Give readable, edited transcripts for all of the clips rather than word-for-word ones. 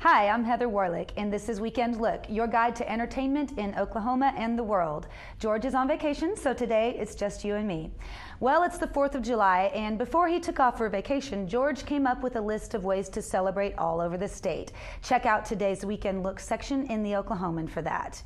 Hi, I'm Heather Warlick, and this is Weekend Look, your guide to entertainment in Oklahoma and the world. George is on vacation, so today it's just you and me. Well, it's the 4th of July, and before he took off for vacation, George came up with a list of ways to celebrate all over the state. Check out today's Weekend Look section in the Oklahoman for that.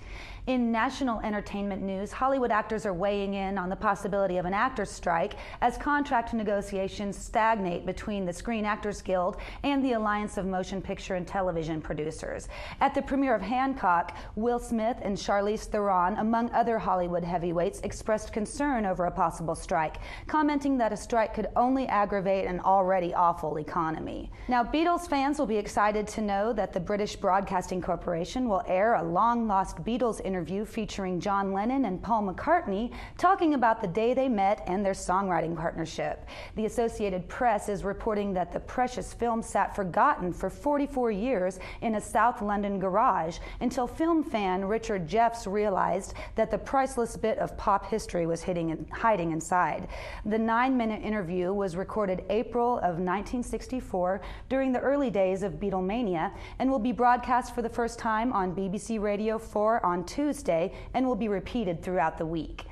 In national entertainment news, Hollywood actors are weighing in on the possibility of an actors' strike as contract negotiations stagnate between the Screen Actors Guild and the Alliance of Motion Picture and Television Producers. At the premiere of Hancock, Will Smith and Charlize Theron, among other Hollywood heavyweights, expressed concern over a possible strike, commenting that a strike could only aggravate an already awful economy. Now, Beatles fans will be excited to know that the British Broadcasting Corporation will air a long-lost Beatles interview featuring John Lennon and Paul McCartney talking about the day they met and their songwriting partnership. The Associated Press is reporting that the precious film sat forgotten for 44 years in a South London garage until film fan Richard Jeffs realized that the priceless bit of pop history was hiding inside. The 9-minute interview was recorded April of 1964 during the early days of Beatlemania and will be broadcast for the first time on BBC Radio 4 on Tuesday and will be repeated throughout the week.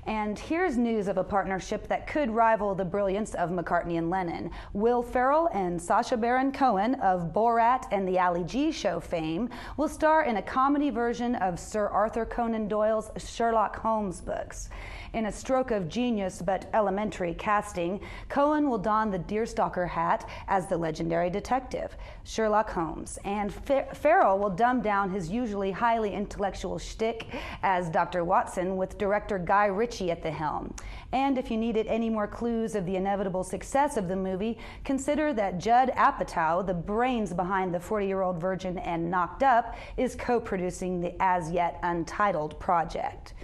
And here's news of a partnership that could rival the brilliance of McCartney and Lennon. Will Ferrell and Sacha Baron Cohen of Borat and the Ali G Show fame will star in a comedy version of Sir Arthur Conan Doyle's Sherlock Holmes books. In a stroke of genius but elementary casting, Cohen will don the deerstalker hat as the legendary detective, Sherlock Holmes, and Ferrell will dumb down his usually highly intellectual shtick as Dr. Watson with director Guy Ritchie at the helm. And if you needed any more clues of the inevitable success of the movie, consider that Judd Apatow, the brains behind The 40-Year-Old Virgin and Knocked Up, is co-producing the as-yet untitled project.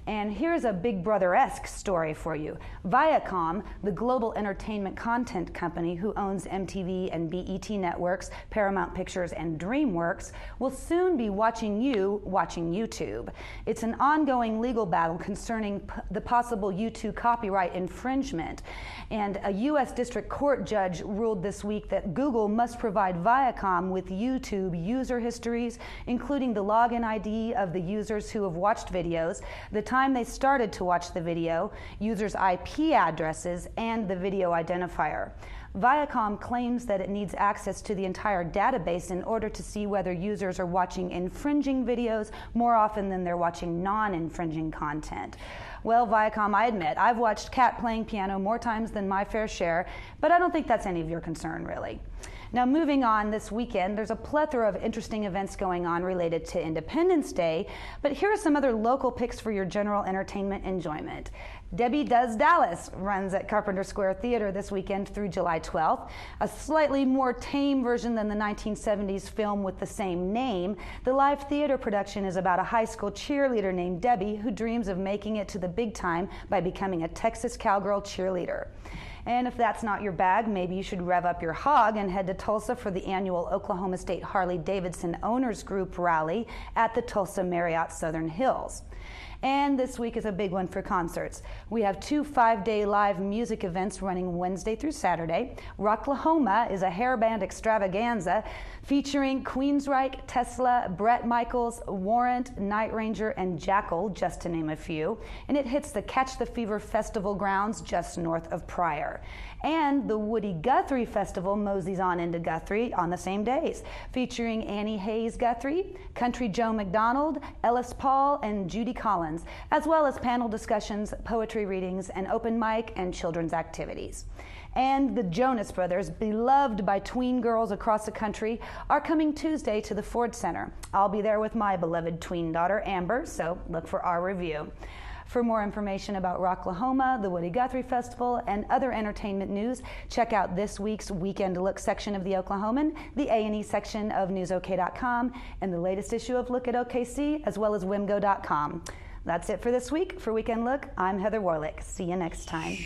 And here's a Big Brother-esque story for you. Viacom, the global entertainment content company who owns MTV and BET Networks, Paramount Pictures, and DreamWorks, will soon be watching you watching YouTube. It's an ongoing legal battle concerning the possible YouTube copyright infringement. And a U.S. District Court judge ruled this week that Google must provide Viacom with YouTube user histories, including the login ID of the users who have watched videos, the time they started to watch the video, users' IP addresses, and the video identifier. Viacom claims that it needs access to the entire database in order to see whether users are watching infringing videos more often than they're watching non-infringing content. Well, Viacom, I admit, I've watched Cat playing piano more times than my fair share, but I don't think that's any of your concern, really. Now, moving on this weekend, there's a plethora of interesting events going on related to Independence Day, but here are some other local picks for your general entertainment enjoyment. Debbie Does Dallas runs at Carpenter Square Theater this weekend through July 12th. A slightly more tame version than the 1970s film with the same name, the live theater production is about a high school cheerleader named Debbie who dreams of making it to the big time by becoming a Texas cowgirl cheerleader. And if that's not your bag, maybe you should rev up your hog and head to Tulsa for the annual Oklahoma State Harley-Davidson Owners Group rally at the Tulsa Marriott Southern Hills. And this week is a big one for concerts. We have 2 5-day live music events running Wednesday through Saturday. Rocklahoma is a hair band extravaganza featuring Queensryche, Tesla, Bret Michaels, Warrant, Night Ranger, and Jackal, just to name a few. And it hits the Catch the Fever Festival grounds just north of Pryor. And the Woody Guthrie Festival moseys on into Guthrie on the same days, featuring Annie Hayes Guthrie, Country Joe McDonald, Ellis Paul, and Judy Collins, as well as panel discussions, poetry readings, and open mic and children's activities. And the Jonas Brothers, beloved by tween girls across the country, are coming Tuesday to the Ford Center. I'll be there with my beloved tween daughter, Amber, so look for our review. For more information about Rocklahoma, the Woody Guthrie Festival, and other entertainment news, check out this week's Weekend Look section of the Oklahoman, the A&E section of newsok.com, and the latest issue of Look at OKC, as well as wimgo.com. That's it for this week. For Weekend Look, I'm Heather Warlick. See you next time.